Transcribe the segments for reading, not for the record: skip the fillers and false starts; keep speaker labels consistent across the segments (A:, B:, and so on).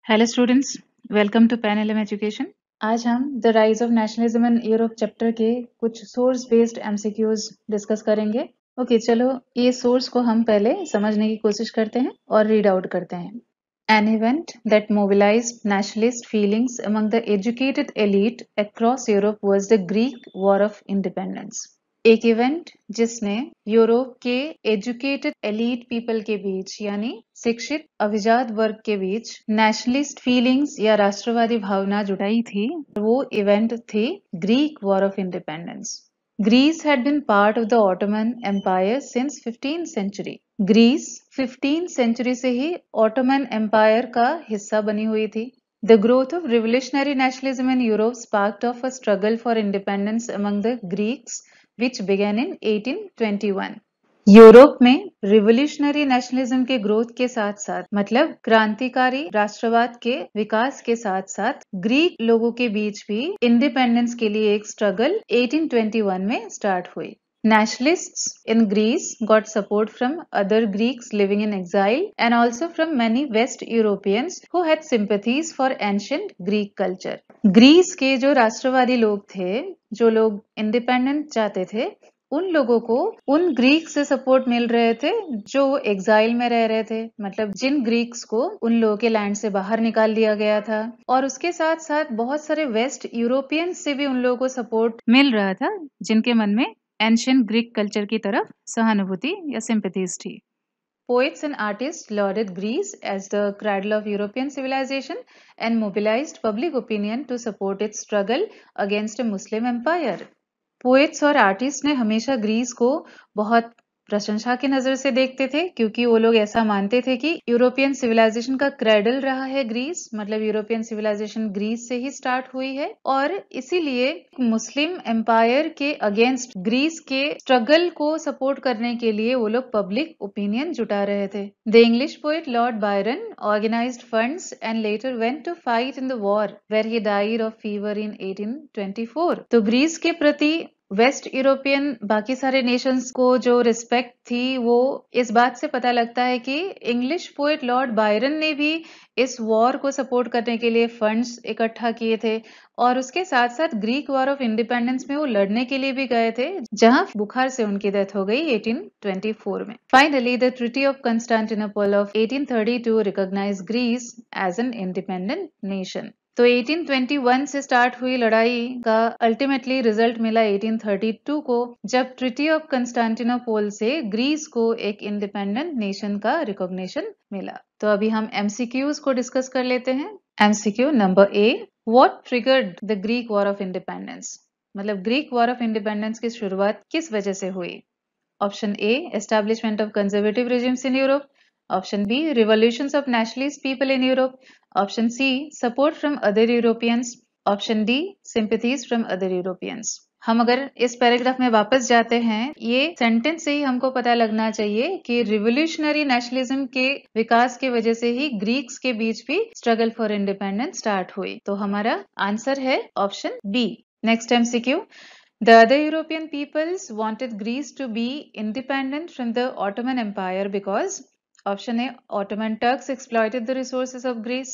A: Hello students, welcome to pan LM education. आज हम the rise of nationalism in Europe chapter के कुछ source based MCQs discuss करेंगे। Okay, चलो ये सोर्स को हम पहले समझने की कोशिश करते हैं और रीड आउट करते हैं। An event that mobilized nationalist feelings among the educated elite across Europe was the Greek War of Independence. एक इवेंट जिसने यूरोप के एजुकेटेड एलीट पीपल के बीच यानी शिक्षित अभिजात वर्ग के बीच नेशनलिस्ट फीलिंग्स या राष्ट्रवादी भावना जुटाई थी, वो इवेंट थी Greek war of independence. Greece had been part of the Ottoman Empire since 15th century. Greece 15th century से ही ऑटोमन एम्पायर का हिस्सा बनी हुई थी। The growth of revolutionary nationalism in Europe sparked off a struggle for independence among the Greeks, which began in 1821. Europe में revolutionary nationalism के growth के साथ साथ मतलब क्रांतिकारी राष्ट्रवाद के विकास के साथ साथ ग्रीक लोगों के बीच भी इंडिपेंडेंस के लिए एक स्ट्रगल 1821 में स्टार्ट हुई। Nationalists in Greece got support from other Greeks living in exile and also from many West Europeans who had sympathies for ancient Greek culture. Greece के जो राष्ट्रवादी लोग थे, जो लोग इंडिपेंडेंट चाहते थे, उन लोगों को उन ग्रीक से सपोर्ट मिल रहे थे जो एग्जाइल में रह रहे थे, मतलब जिन ग्रीक्स को उन लोगों के लैंड से बाहर निकाल दिया गया था। और उसके साथ साथ बहुत सारे वेस्ट यूरोपियन से भी उन लोगों को सपोर्ट मिल रहा था जिनके मन में एंशियंट ग्रीक कल्चर की तरफ सहानुभूति या सिंपैथीज थी। Poets and artists lauded Greece as the cradle of European civilization and mobilized public opinion to support its struggle against a Muslim empire. Poets और आर्टिस्ट ने हमेशा ग्रीस को बहुत प्रशंसा की नजर से देखते थे, क्योंकि वो लोग ऐसा मानते थे कि यूरोपियन सिविलाइजेशन का क्रेडल रहा है ग्रीस, मतलब यूरोपियन सिविलाइजेशन ग्रीस से ही स्टार्ट हुई है और इसीलिए मुस्लिम एम्पायर के अगेंस्ट ग्रीस के स्ट्रगल को सपोर्ट करने के लिए वो लोग पब्लिक ओपिनियन जुटा रहे थे। The English poet Lord Byron organised funds and later went to fight in the war where he died of fever in 1824। तो ग्रीस के प्रति वेस्ट यूरोपियन बाकी सारे नेशंस को जो रिस्पेक्ट थी, वो इस बात से पता लगता है कि इंग्लिश पोएट लॉर्ड बायरन ने भी इस वॉर को सपोर्ट करने के लिए फंड्स इकट्ठा किए थे और उसके साथ साथ ग्रीक वॉर ऑफ इंडिपेंडेंस में वो लड़ने के लिए भी गए थे, जहां बुखार से उनकी डेथ हो गई 1824 में। Finally the treaty of Constantinople of 1832 recognised Greece as an independent nation. तो 1821 से स्टार्ट हुई लड़ाई का अल्टीमेटली रिजल्ट मिला 1832 को, जब ट्रीटी ऑफ कंस्टेंटिनोपल से ग्रीस को एक इंडिपेंडेंट नेशन का रिकॉग्निशन मिला। तो अभी हम एमसीक्यूज को डिस्कस कर लेते हैं। MCQ number A, what triggered the Greek war of independence, मतलब ग्रीक वॉर ऑफ इंडिपेंडेंस की शुरुआत किस वजह से हुई। Option A, establishment of conservative regimes in Europe. Option B, revolutions of nationalist people in Europe. Option C, support from other Europeans. Option D, sympathies from other Europeans. हम अगर इस paragraph में वापस जाते हैं, ये सेंटेंस से ही हमको पता लगना चाहिए कि रिवोल्यूशनरी नेशनलिज्म के विकास की वजह से ही ग्रीक्स के बीच भी स्ट्रगल फॉर इंडिपेंडेंस स्टार्ट हुई। तो हमारा आंसर है option B. Next MCQ, The other European peoples wanted Greece to be independent from the Ottoman Empire because Option A, Ottoman Turks exploited the resources of Greece.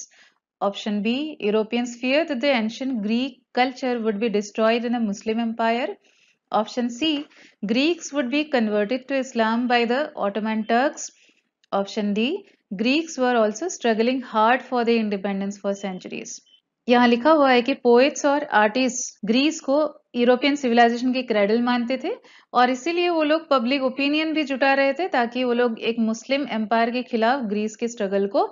A: Option B, Europeans feared that the ancient Greek culture would be destroyed in a Muslim empire. Option C, Greeks would be converted to Islam by the Ottoman Turks. Option D, Greeks were also struggling hard for their independence for centuries. यहाँ लिखा हुआ है कि poets और artist Greece को European civilisation के cradle मानते थे और इसीलिए वो लोग पब्लिक ओपिनियन भी जुटा रहे थे ताकि वो लोग एक मुस्लिम एम्पायर के खिलाफ ग्रीस के स्ट्रगल को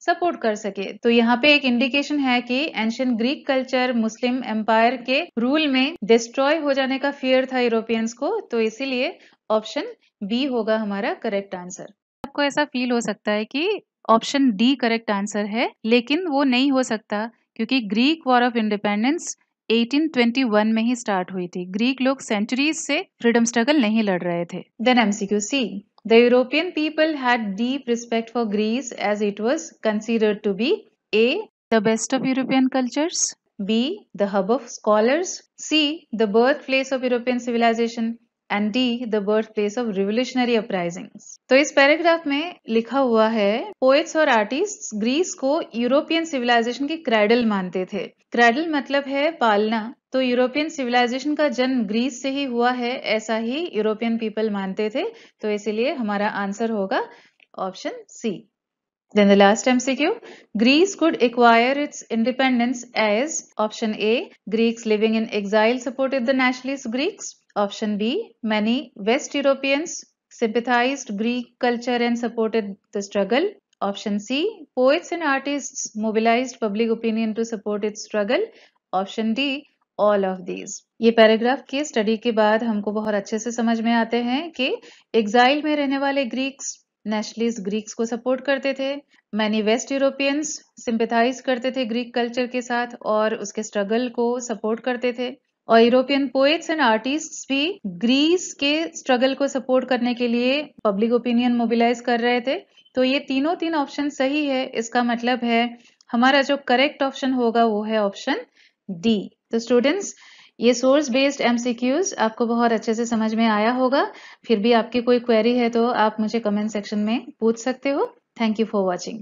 A: सपोर्ट कर सके। तो यहाँ पे एक इंडिकेशन है कि एंशियंट ग्रीक कल्चर मुस्लिम एम्पायर के रूल में डिस्ट्रॉय हो जाने का फियर था यूरोपियंस को, तो इसीलिए ऑप्शन बी होगा हमारा करेक्ट आंसर। आपको ऐसा फील हो सकता है कि ऑप्शन डी करेक्ट आंसर है, लेकिन वो नहीं हो सकता क्योंकि ग्रीक वॉर ऑफ इंडिपेंडेंस 1821 में ही स्टार्ट हुई थी। ग्रीक लोग सेंचुरीज से फ्रीडम स्ट्रगल नहीं लड़ रहे थे। Then MCQ C, the European people had deep respect for Greece as it was considered to be a, the best of European cultures, B, the hub of scholars, C, the birth place of European civilisation and D, the birthplace of revolutionary uprisings. तो इस paragraph में लिखा हुआ है, poets और artists Greece को European civilisation की cradle मानते थे। क्रैडल मतलब है पालना, तो यूरोपियन सिविलाइजेशन का जन्म ग्रीस से ही हुआ है, ऐसा ही यूरोपियन पीपल मानते थे, तो इसीलिए हमारा आंसर होगा option C. Then the last MCQ, Greece could acquire its independence as option A, Greeks living in exile supported the nationalist Greeks. Option B, many West Europeans sympathized Greek culture and supported the struggle. Option C, poets and artists mobilized public opinion to support its struggle. Option D, all of these. ये paragraph की study के बाद हमको बहुत अच्छे से समझ में आते हैं कि एग्जाइल में रहने वाले ग्रीक्स नेशनलिस्ट ग्रीक्स को सपोर्ट करते थे, मैनी वेस्ट यूरोपियंस सिंपैथाइज करते थे ग्रीक कल्चर के साथ और उसके स्ट्रगल को सपोर्ट करते थे, और यूरोपियन पोएट्स एंड आर्टिस्ट्स भी ग्रीस के स्ट्रगल को सपोर्ट करने के लिए पब्लिक ओपिनियन मोबिलाइज कर रहे थे। तो ये तीन ऑप्शन सही है, इसका मतलब है हमारा जो करेक्ट ऑप्शन होगा वो है ऑप्शन डी। तो स्टूडेंट्स, ये सोर्स बेस्ड एमसीक्यूज आपको बहुत अच्छे से समझ में आया होगा। फिर भी आपकी कोई क्वेरी है तो आप मुझे कमेंट सेक्शन में पूछ सकते हो। Thank you for watching.